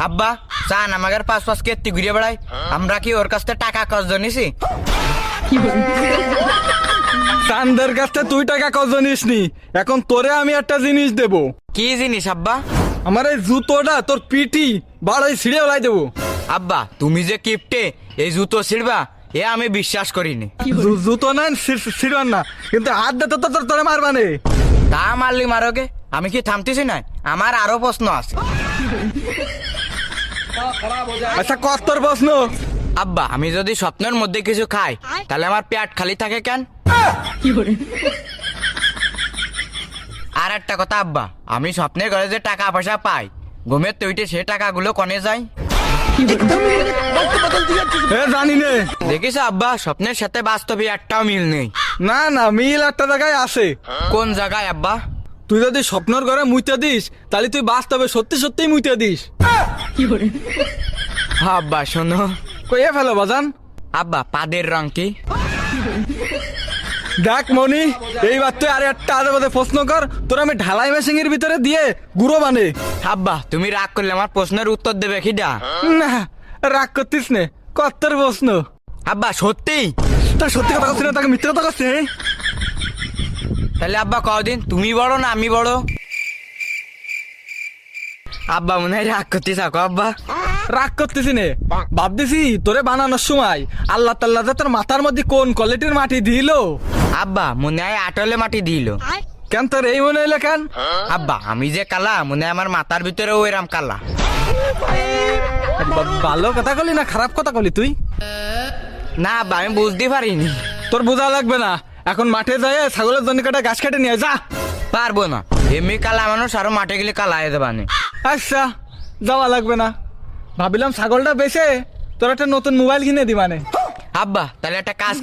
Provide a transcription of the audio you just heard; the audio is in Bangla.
আব্বা চান আমাদের পাঁচ পাঁচ কেত্তি ঘুরে বেড়াই, আমরা কি ওর কাছ থেকে টাকা কজ নিছি? চান্দের কাছ থেকে তুই টাকা কত নিসনি, এখন তোরে আমি একটা জিনিস দেব। কি জিনিস আব্বা? আমার এই জুতোটা তোর পিটি বাড়াই ছিঁড়ে ওলাই দেবো। আব্বা তুমি যে কিপটে এই জুতো ছিড়বা এ আমি বিশ্বাস করিনি। জুতো না ছিড়বান না, কিন্তু হাত দে তো তোরে মারবানে। তা মারলি মারোকে, আমি কি থামতেছি না? আমার আরো প্রশ্ন আছে। আচ্ছা কত তোর প্রশ্ন? আব্বা আমি যদি স্বপ্নের মধ্যে কিছু খাই তাহলে আমার পেট খালি থাকে কেন? আর একটা কথা আব্বা, আমি স্বপ্নের ঘরে যে টাকা পয়সা পাই ঘুমের তৈটে সে টাকাগুলো কনে যায়? জানি নে। দেখিস আব্বা স্বপ্নের সাথে বাস্তবে একটাও মিল নেই। না না, মিল একটা জায়গায় আছে। কোন জায়গায় আব্বা? তুই যদি স্বপ্নের ঘরে মুইতে দিস তাহলে তুই বাস্তবে সত্যি সত্যি মুইতে দিস। আব্বা শোনো। কইয়ে ফেলো বাজান। আব্বা পাদের রং কি? দেখ মনি, এইবার তুই আর একটা আজে বাজে প্রশ্ন কর, তোর আমি ঢালাই মেশিং এর ভিতরে দিয়ে গুঁড়ো বানে। আব্বা তুমি রাগ করলে আমার প্রশ্নের উত্তর দেবে খিডা? না রাগ করতিস নে, কত্তর প্রশ্ন। আব্বা সত্যি? তা সত্যি কথা করছিস না, তাকে মিথ্যে কথা করছিস? তাহলে আব্বা কদিন তুমি বড় না আমি বড়? আব্বা মনে হয় রাগ করতে থাকো আব্বা। রাগ করতেছি নে, ভাবতেছি তোরে বানানোর সময় আল্লাহ তাল্লাহ যে তোর মাথার মধ্যে কোন কোয়ালিটির মাটি দিল। আব্বা মনে হয় আটলে মাটি দিল। কেন তোর এই মনে হইলে কেন? আব্বা আমি যে কালা মনে হয় আমার মাথার ভিতরে ওইরাম কালা। ভালো কথা কলি না খারাপ কথা কলি তুই? না আব্বা আমি বুঝতে পারিনি। তোর বোঝা লাগবে না, এখন মাঠে যায় ছাগলের জন্য কাটা গাছ কেটে নিয়ে যা। পারবো না, এমনি কালা মানুষ আরো মাঠে গেলে কালা হয়ে যাবানি। আচ্ছা যাওয়া লাগবে না, ভাবিলাম ছাগলটা বেচে তোর একটা নতুন মোবাইল কিনে দিবানে। আব্বা তাহলে একটা কাজ